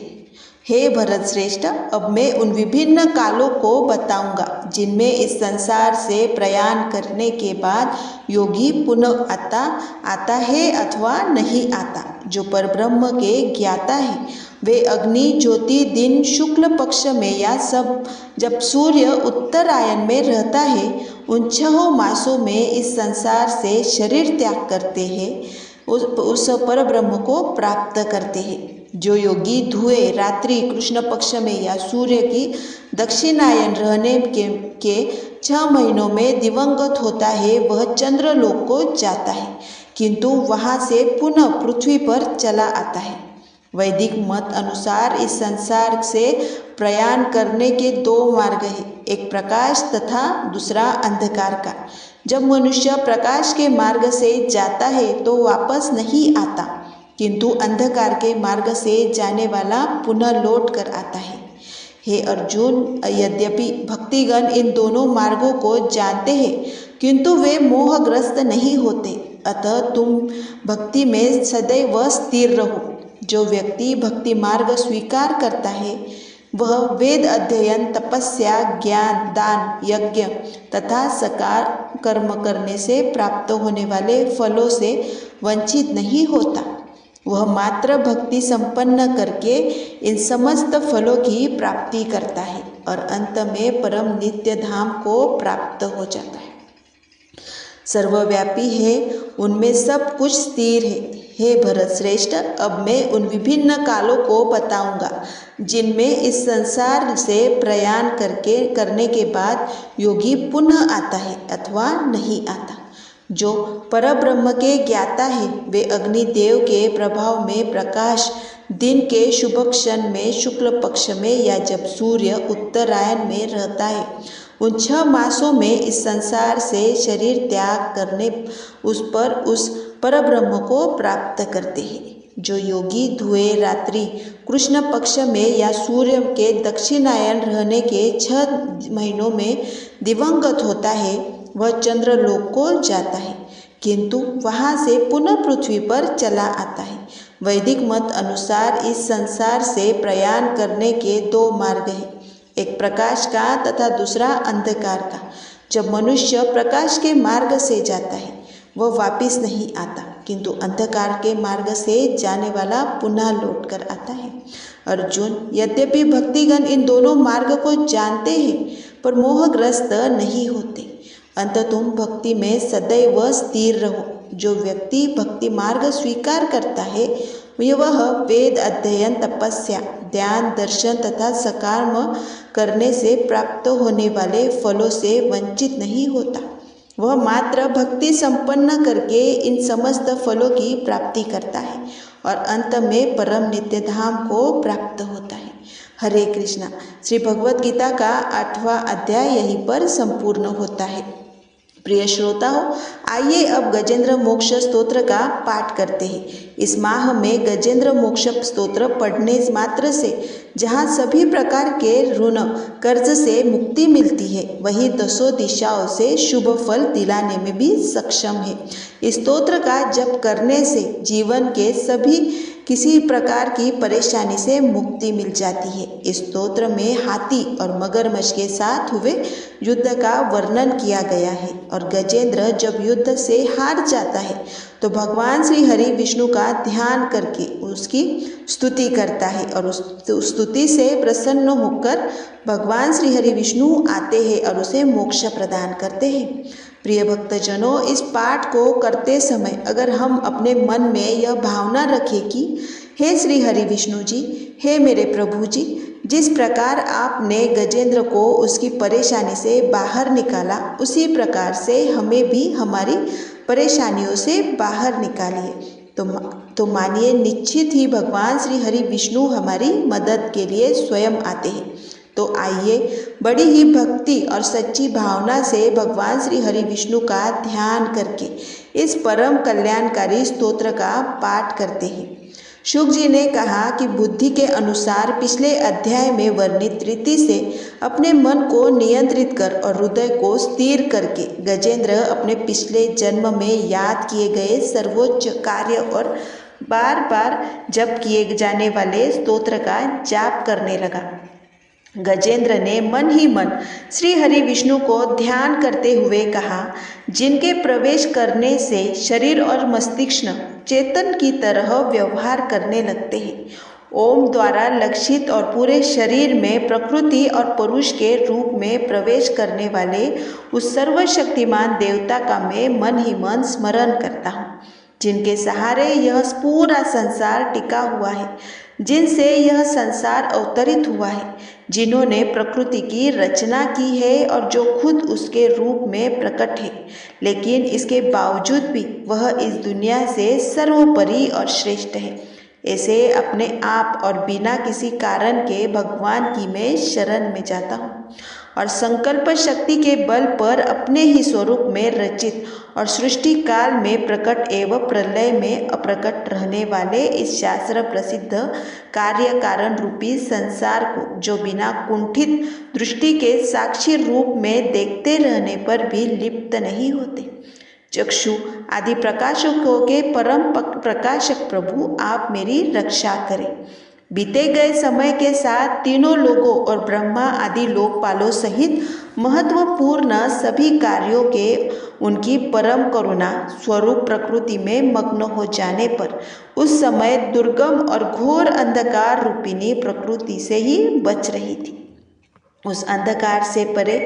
हे भरत श्रेष्ठ, अब मैं उन विभिन्न कालों को बताऊंगा जिनमें इस संसार से प्रयाण करने के बाद योगी पुनः आता है अथवा नहीं आता। जो परब्रह्म के ज्ञाता है, वे अग्नि ज्योति दिन शुक्ल पक्ष में या सब जब सूर्य उत्तरायण में रहता है, उन 6 मासों में इस संसार से शरीर त्याग करते हैं, उस परब्रह्म को प्राप्त करते हैं। जो योगी धुएं रात्रि कृष्ण पक्ष में या सूर्य की दक्षिणायन रहने के 6 महीनों में दिवंगत होता है, वह चंद्रलोक को जाता है, किंतु वहाँ से पुनः पृथ्वी पर चला आता है। वैदिक मत अनुसार इस संसार से प्रयाण करने के 2 मार्ग हैं, एक प्रकाश तथा दूसरा अंधकार का। जब मनुष्य प्रकाश के मार्ग से जाता है तो वापस नहीं आता, किंतु अंधकार के मार्ग से जाने वाला पुनः लौट कर आता है। हे अर्जुन, यद्यपि भक्तिगण इन दोनों मार्गों को जानते हैं, किंतु वे मोहग्रस्त नहीं होते। अतः तुम भक्ति में सदैव स्थिर रहो। जो व्यक्ति भक्ति मार्ग स्वीकार करता है, वह वेद अध्ययन, तपस्या, ज्ञान, दान, यज्ञ तथा सकार कर्म करने से प्राप्त होने वाले फलों से वंचित नहीं होता। वह मात्र भक्ति संपन्न करके इन समस्त फलों की प्राप्ति करता है और अंत में परम नित्य धाम को प्राप्त हो जाता है। सर्वव्यापी है, उनमें सब कुछ स्थिर है। हे भरत श्रेष्ठ, अब मैं उन विभिन्न कालों को बताऊंगा जिनमें इस संसार से प्रयाण करने के बाद योगी पुनः आता है अथवा नहीं आता। जो परब्रह्म के ज्ञाता है, वे अग्निदेव के प्रभाव में प्रकाश दिन के शुभ क्षण में शुक्ल पक्ष में या जब सूर्य उत्तरायण में रहता है, उन 6 मासों में इस संसार से शरीर त्याग करने उस परब्रह्म को प्राप्त करते हैं। जो योगी धुएं रात्रि कृष्ण पक्ष में या सूर्य के दक्षिणायन रहने के 6 महीनों में दिवंगत होता है, वह चंद्रलोक को जाता है, किंतु वहाँ से पुनः पृथ्वी पर चला आता है। वैदिक मत अनुसार इस संसार से प्रयाण करने के 2 मार्ग हैं, एक प्रकाश का तथा दूसरा अंधकार का। जब मनुष्य प्रकाश के मार्ग से जाता है, वह वापस नहीं आता। किंतु अंधकार के मार्ग से जाने वाला पुनः लौट कर आता है। अर्जुन, यद्यपि भक्तिगण इन दोनों मार्ग को जानते हैं पर मोहग्रस्त नहीं होते। अंत तुम भक्ति में सदैव स्थिर रहो। जो व्यक्ति भक्ति मार्ग स्वीकार करता है वह वेद अध्ययन, तपस्या, ध्यान, दर्शन तथा सकाम करने से प्राप्त होने वाले फलों से वंचित नहीं होता। वह मात्र भक्ति संपन्न करके इन समस्त फलों की प्राप्ति करता है और अंत में परम नित्य धाम को प्राप्त होता है। हरे कृष्णा। श्री भगवद गीता का 8वां अध्याय यहीं पर संपूर्ण होता है। प्रिय श्रोताओं, आइए अब गजेंद्र मोक्ष स्तोत्र का पाठ करते हैं। इस माह में गजेंद्र मोक्ष स्तोत्र पढ़ने मात्र से जहाँ सभी प्रकार के ऋण कर्ज से मुक्ति मिलती है, वही दसों दिशाओं से शुभ फल दिलाने में भी सक्षम है। इस स्तोत्र का जप करने से जीवन के सभी किसी प्रकार की परेशानी से मुक्ति मिल जाती है। इस स्तोत्र में हाथी और मगरमच्छ के साथ हुए युद्ध का वर्णन किया गया है और गजेंद्र जब युद्ध से हार जाता है तो भगवान श्री हरि विष्णु का ध्यान करके उसकी स्तुति करता है और उस स्तुति से प्रसन्न होकर भगवान श्री हरि विष्णु आते हैं और उसे मोक्ष प्रदान करते हैं। प्रिय भक्तजनों, इस पाठ को करते समय अगर हम अपने मन में यह भावना रखें कि हे श्री हरि विष्णु जी, हे मेरे प्रभु जी, जिस प्रकार आपने गजेंद्र को उसकी परेशानी से बाहर निकाला, उसी प्रकार से हमें भी हमारी परेशानियों से बाहर निकालिए। तो मानिए निश्चित ही भगवान श्री हरि विष्णु हमारी मदद के लिए स्वयं आते हैं। तो आइए बड़ी ही भक्ति और सच्ची भावना से भगवान श्री हरि विष्णु का ध्यान करके इस परम कल्याणकारी स्तोत्र का पाठ करते हैं। शुक जी ने कहा कि बुद्धि के अनुसार पिछले अध्याय में वर्णित रीति से अपने मन को नियंत्रित कर और हृदय को स्थिर करके गजेंद्र अपने पिछले जन्म में याद किए गए सर्वोच्च कार्य और बार बार जप किए जाने वाले स्तोत्र का जाप करने लगा। गजेंद्र ने मन ही मन श्री हरि विष्णु को ध्यान करते हुए कहा, जिनके प्रवेश करने से शरीर और मस्तिष्क चेतन की तरह व्यवहार करने लगते हैं। ओम द्वारा लक्षित और पूरे शरीर में प्रकृति और पुरुष के रूप में प्रवेश करने वाले उस सर्वशक्तिमान देवता का मैं मन ही मन स्मरण करता हूँ, जिनके सहारे यह पूरा संसार टिका हुआ है, जिनसे यह संसार अवतरित हुआ है, जिन्होंने प्रकृति की रचना की है और जो खुद उसके रूप में प्रकट है, लेकिन इसके बावजूद भी वह इस दुनिया से सर्वोपरि और श्रेष्ठ है। ऐसे अपने आप और बिना किसी कारण के भगवान की मैं शरण में जाता हूँ और संकल्प शक्ति के बल पर अपने ही स्वरूप में रचित और सृष्टि काल में प्रकट एवं प्रलय में अप्रकट रहने वाले इस शास्त्र प्रसिद्ध कार्य कारण रूपी संसार को, जो बिना कुंठित दृष्टि के साक्षी रूप में देखते रहने पर भी लिप्त नहीं होते। चक्षु आदि प्रकाशकों के परम प्रकाशक प्रभु, आप मेरी रक्षा करें। बीते गए समय के साथ तीनों लोगों और ब्रह्मा आदि लोकपालों सहित महत्वपूर्ण सभी कार्यों के उनकी परम करुणा स्वरूप प्रकृति में मग्न हो जाने पर उस समय दुर्गम और घोर अंधकार रूपिणी प्रकृति से ही बच रही थी। उस अंधकार से परे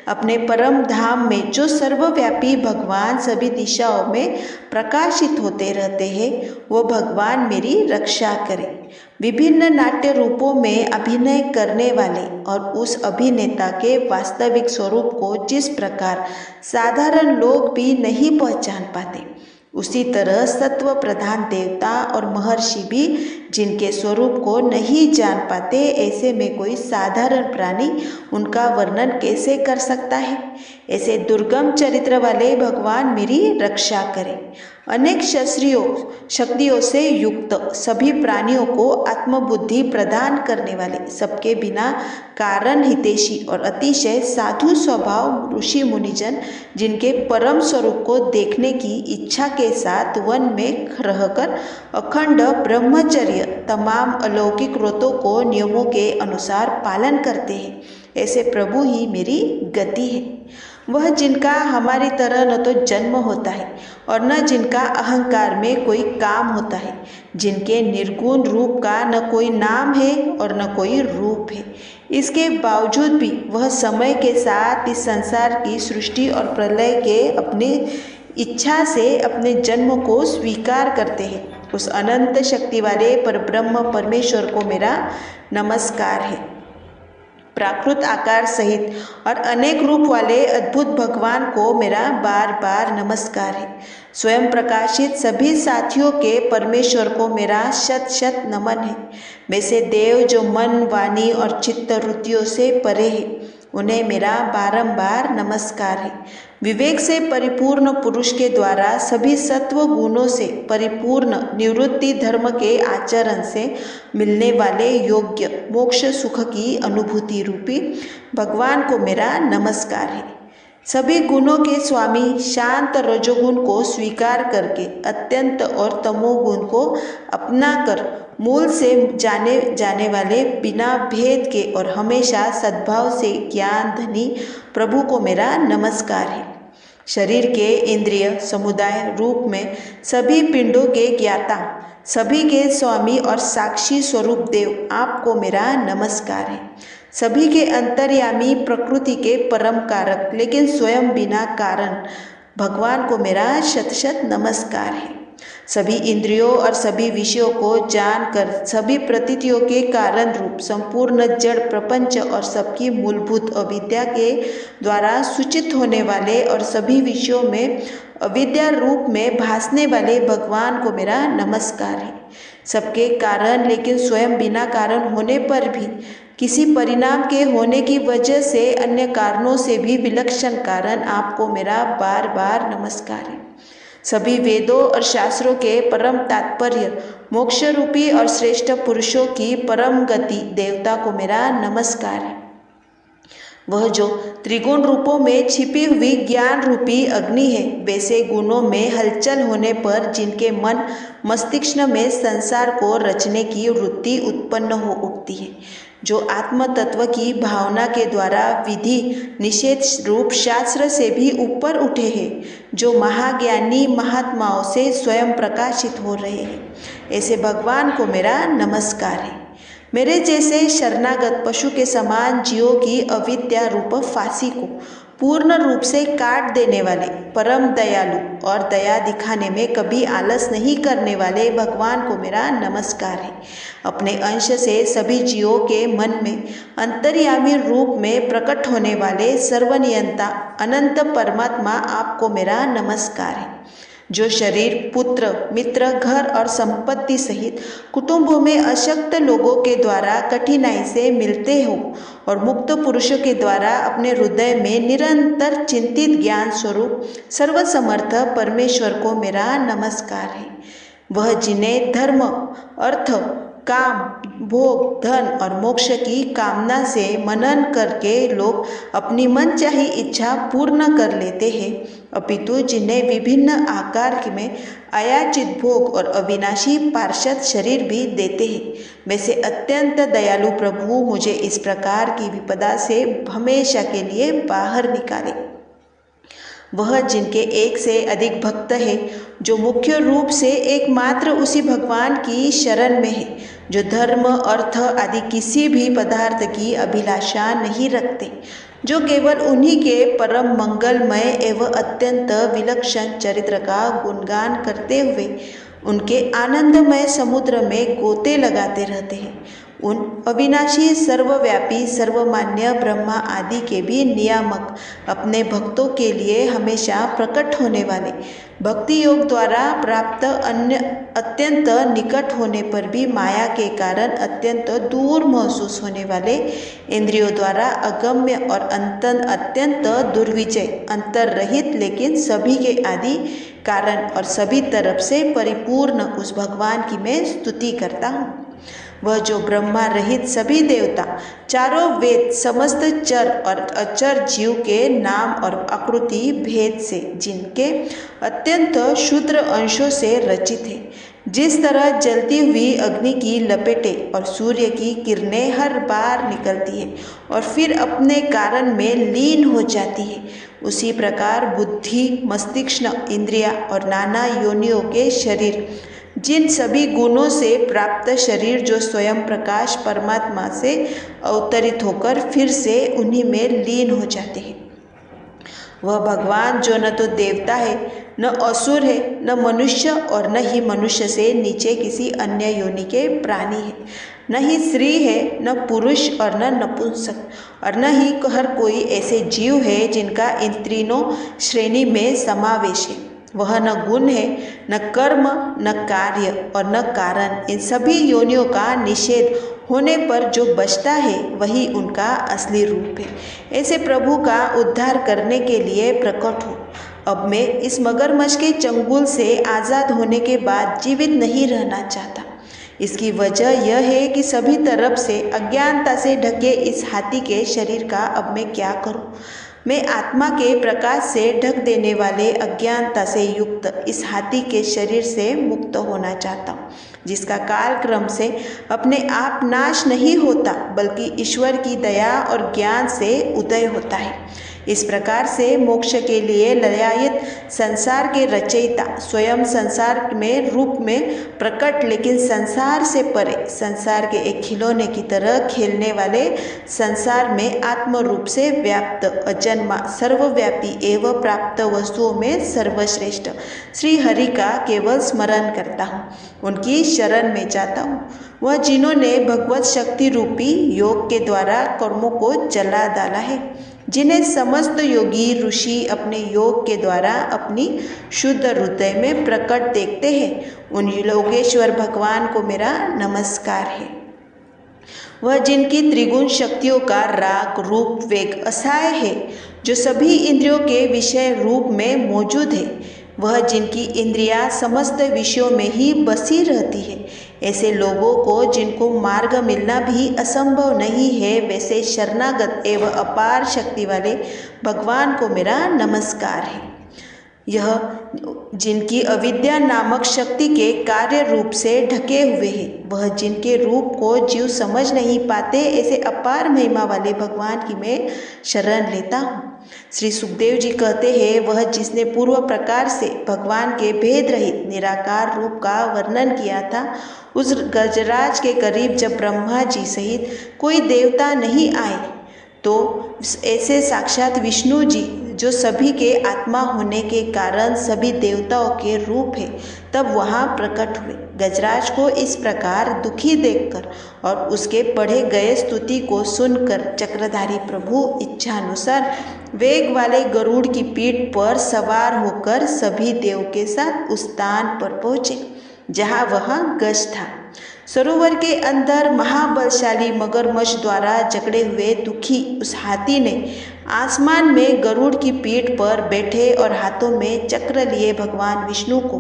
अपने परम धाम में जो सर्वव्यापी भगवान सभी दिशाओं में प्रकाशित होते रहते हैं, वो भगवान मेरी रक्षा करें। विभिन्न नाट्य रूपों में अभिनय करने वाले और उस अभिनेता के वास्तविक स्वरूप को जिस प्रकार साधारण लोग भी नहीं पहचान पाते, उसी तरह सत्व प्रधान देवता और महर्षि भी जिनके स्वरूप को नहीं जान पाते, ऐसे में कोई साधारण प्राणी उनका वर्णन कैसे कर सकता है। ऐसे दुर्गम चरित्र वाले भगवान मेरी रक्षा करें। अनेक शक्तियों से युक्त सभी प्राणियों को आत्मबुद्धि प्रदान करने वाले, सबके बिना कारण हितैषी और अतिशय साधु स्वभाव ऋषि मुनिजन, जिनके परम स्वरूप को देखने की इच्छा के साथ वन में रहकर अखंड ब्रह्मचर्य तमाम अलौकिक व्रतों को नियमों के अनुसार पालन करते हैं, ऐसे प्रभु ही मेरी गति है। वह जिनका हमारी तरह न तो जन्म होता है और न जिनका अहंकार में कोई काम होता है, जिनके निर्गुण रूप का न कोई नाम है और न कोई रूप है, इसके बावजूद भी वह समय के साथ इस संसार की सृष्टि और प्रलय के अपनी इच्छा से अपने जन्म को स्वीकार करते हैं। उस अनंत शक्ति वाले परब्रह्म परमेश्वर को मेरा नमस्कार है। प्राकृत आकार सहित और अनेक रूप वाले अद्भुत भगवान को मेरा बार बार नमस्कार है। स्वयं प्रकाशित सभी साथियों के परमेश्वर को मेरा शत शत नमन है। वैसे देव जो मन, वाणी और चित्त वृत्तियों से परे है, उन्हें मेरा बारंबार नमस्कार है। विवेक से परिपूर्ण पुरुष के द्वारा सभी सत्व गुणों से परिपूर्ण निवृत्ति धर्म के आचरण से मिलने वाले योग्य मोक्ष सुख की अनुभूति रूपी भगवान को मेरा नमस्कार है। सभी गुणों के स्वामी शांत रजोगुण को स्वीकार करके अत्यंत और तमोगुण को अपनाकर मूल से जाने जाने वाले बिना भेद के और हमेशा सद्भाव से ज्ञान धनी प्रभु को मेरा नमस्कार है। शरीर के इंद्रिय समुदाय रूप में सभी पिंडों के ज्ञाता, सभी के स्वामी और साक्षी स्वरूप देव आपको मेरा नमस्कार है। सभी के अंतर्यामी प्रकृति के परम कारक लेकिन स्वयं बिना कारण भगवान को मेरा शत शत नमस्कार है। सभी इंद्रियों और सभी विषयों को जानकर सभी प्रतीतियों के कारण रूप संपूर्ण जड़ प्रपंच और सबकी मूलभूत अविद्या के द्वारा सूचित होने वाले और सभी विषयों में अविद्या रूप में भासने वाले भगवान को मेरा नमस्कार है। सबके कारण लेकिन स्वयं बिना कारण होने पर भी किसी परिणाम के होने की वजह से अन्य कारणों से भी विलक्षण कारण आपको मेरा बार बार नमस्कार है। सभी वेदों और शास्त्रों के परम तात्पर्य मोक्ष रूपी और श्रेष्ठ पुरुषों की परम गति देवता को मेरा नमस्कार है। वह जो त्रिगुण रूपों में छिपी हुई ज्ञान रूपी अग्नि है, वैसे गुणों में हलचल होने पर जिनके मन मस्तिष्क में संसार को रचने की वृत्ति उत्पन्न हो उठती है, जो आत्म तत्व की भावना के द्वारा विधि निषेध रूप शास्त्र से भी ऊपर उठे हैं, जो महाज्ञानी महात्माओं से स्वयं प्रकाशित हो रहे हैं, ऐसे भगवान को मेरा नमस्कार है। मेरे जैसे शरणागत पशु के समान जीवों की अविद्या रूप फांसी को पूर्ण रूप से काट देने वाले परम दयालु और दया दिखाने में कभी आलस नहीं करने वाले भगवान को मेरा नमस्कार है। अपने अंश से सभी जीवों के मन में अंतर्यामी रूप में प्रकट होने वाले सर्वनियंता अनंत परमात्मा आपको मेरा नमस्कार है। जो शरीर, पुत्र, मित्र, घर और संपत्ति सहित कुटुंबों में अशक्त लोगों के द्वारा कठिनाई से मिलते हो और मुक्त पुरुषों के द्वारा अपने हृदय में निरंतर चिंतित ज्ञान स्वरूप सर्वसमर्थ परमेश्वर को मेरा नमस्कार है। वह जिन्हें धर्म, अर्थ, काम, भोग, धन और मोक्ष की कामना से मनन करके लोग अपनी मनचाही इच्छा पूर्ण कर लेते हैं, अपितु जिन्हें विभिन्न आकार में अयाचित भोग और अविनाशी पार्षद शरीर भी देते हैं, वैसे अत्यंत दयालु प्रभु मुझे इस प्रकार की विपदा से हमेशा के लिए बाहर निकाले। वह जिनके एक से अधिक भक्त है, जो मुख्य रूप से एकमात्र उसी भगवान की शरण में है, जो धर्म, अर्थ आदि किसी भी पदार्थ की अभिलाषा नहीं रखते, जो केवल उन्हीं के परम मंगलमय एवं अत्यंत विलक्षण चरित्र का गुणगान करते हुए उनके आनंदमय समुद्र में गोते लगाते रहते हैं, उन अविनाशी, सर्वव्यापी, सर्वमान्य ब्रह्मा आदि के भी नियामक, अपने भक्तों के लिए हमेशा प्रकट होने वाले, भक्ति योग द्वारा प्राप्त अन्य अत्यंत निकट होने पर भी माया के कारण अत्यंत दूर महसूस होने वाले, इंद्रियों द्वारा अगम्य और अत्यंत दुर्विजय, अंतर्रहित लेकिन सभी के आदि कारण और सभी तरफ से परिपूर्ण उस भगवान की मैं स्तुति करता हूँ। वह जो ब्रह्मा रहित सभी देवता, चारों वेद, समस्त चर और अचर जीव के नाम और आकृति भेद से, जिनके अत्यंत क्षुद्र अंशों से रचित है, जिस तरह जलती हुई अग्नि की लपेटें और सूर्य की किरणें हर बार निकलती है और फिर अपने कारण में लीन हो जाती है, उसी प्रकार बुद्धि, मस्तिष्क, इंद्रिया और नाना योनियों के शरीर, जिन सभी गुणों से प्राप्त शरीर जो स्वयं प्रकाश परमात्मा से अवतरित होकर फिर से उन्हीं में लीन हो जाते हैं। वह भगवान जो न तो देवता है, न असुर है, न मनुष्य और न ही मनुष्य से नीचे किसी अन्य योनि के प्राणी है, न ही स्त्री है, न पुरुष और न नपुंसक, और न ही हर कोई ऐसे जीव है जिनका इन तीनों श्रेणी में समावेश है। वह न गुण है, न कर्म, न कार्य और न कारण। इन सभी योनियों का निषेध होने पर जो बचता है वही उनका असली रूप है। ऐसे प्रभु का उद्धार करने के लिए प्रकट हो। अब मैं इस मगरमच्छ के चंगुल से आज़ाद होने के बाद जीवित नहीं रहना चाहता। इसकी वजह यह है कि सभी तरफ से अज्ञानता से ढके इस हाथी के शरीर का अब मैं क्या करूं? मैं आत्मा के प्रकाश से ढक देने वाले अज्ञानता से युक्त इस हाथी के शरीर से मुक्त होना चाहता हूँ, जिसका कालक्रम से अपने आप नाश नहीं होता बल्कि ईश्वर की दया और ज्ञान से उदय होता है। इस प्रकार से मोक्ष के लिए ललायित संसार के रचयिता स्वयं संसार में रूप में प्रकट, लेकिन संसार से परे, संसार के एक खिलौने की तरह खेलने वाले संसार में आत्म रूप से व्याप्त, अजन्मा, सर्वव्यापी एवं प्राप्त वस्तुओं में सर्वश्रेष्ठ श्री हरि का केवल स्मरण करता हूँ, उनकी शरण में जाता हूँ। वह जिन्होंने भगवत शक्ति रूपी योग के द्वारा कर्मों को जला डाला है, जिन्हें समस्त योगी ऋषि अपने योग के द्वारा अपनी शुद्ध हृदय में प्रकट देखते हैं, उन योगेश्वर भगवान को मेरा नमस्कार है। वह जिनकी त्रिगुण शक्तियों का राग, रूप, वेग असहाय है, जो सभी इंद्रियों के विषय रूप में मौजूद है, वह जिनकी इंद्रियां समस्त विषयों में ही बसी रहती है, ऐसे लोगों को जिनको मार्ग मिलना भी असंभव नहीं है, वैसे शरणागत एवं अपार शक्ति वाले भगवान को मेरा नमस्कार है। यह जिनकी अविद्या नामक शक्ति के कार्य रूप से ढके हुए हैं, वह जिनके रूप को जीव समझ नहीं पाते, ऐसे अपार महिमा वाले भगवान की मैं शरण लेता हूँ। श्री सुखदेव जी कहते हैं, वह जिसने पूर्व प्रकार से भगवान के भेद रहित निराकार रूप का वर्णन किया था, उस गजराज के करीब जब ब्रह्मा जी सहित कोई देवता नहीं आए, तो ऐसे साक्षात विष्णु जी जो सभी के आत्मा होने के कारण सभी देवताओं के रूप है, तब वहाँ प्रकट हुए। गजराज को इस प्रकार दुखी देखकर और उसके पढ़े गए स्तुति को सुनकर चक्रधारी प्रभु इच्छानुसार वेग वाले गरुड़ की पीठ पर सवार होकर सभी देव के साथ उस स्थान पर पहुँचे जहाँ वह गज था। सरोवर के अंदर महाबलशाली मगरमच्छ द्वारा जकड़े हुए दुखी उस हाथी ने आसमान में गरुड़ की पीठ पर बैठे और हाथों में चक्र लिए भगवान विष्णु को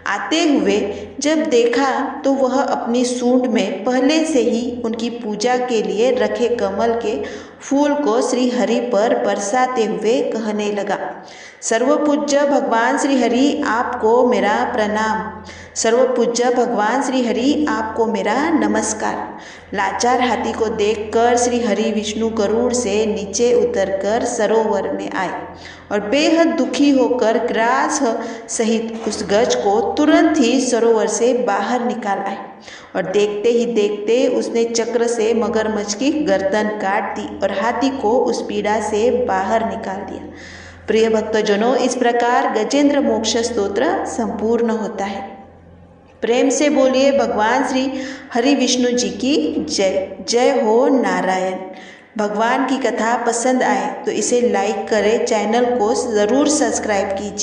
आते हुए जब देखा, तो वह अपनी सूंड में पहले से ही उनकी पूजा के लिए रखे कमल के फूल को श्री हरि पर बरसाते हुए कहने लगा, सर्वपूज्य भगवान श्री हरि आपको मेरा प्रणाम। सर्वपूज्य भगवान श्री हरि आपको मेरा नमस्कार। लाचार हाथी को देखकर श्री हरि विष्णु गरुड़ से नीचे उतरकर सरोवर में आए और बेहद दुखी होकर ग्रास सहित उस गज को तुरंत ही सरोवर से बाहर निकाल आए और देखते ही देखते उसने चक्र से मगरमच्छ की गर्दन काट दी और हाथी को उस पीड़ा से बाहर निकाल दिया। प्रिय भक्तजनों, इस प्रकार गजेंद्र मोक्ष स्तोत्र संपूर्ण होता है। प्रेम से बोलिए भगवान श्री हरि विष्णु जी की जय। जय हो नारायण। भगवान की कथा पसंद आए तो इसे लाइक करें, चैनल को ज़रूर सब्सक्राइब कीजिए।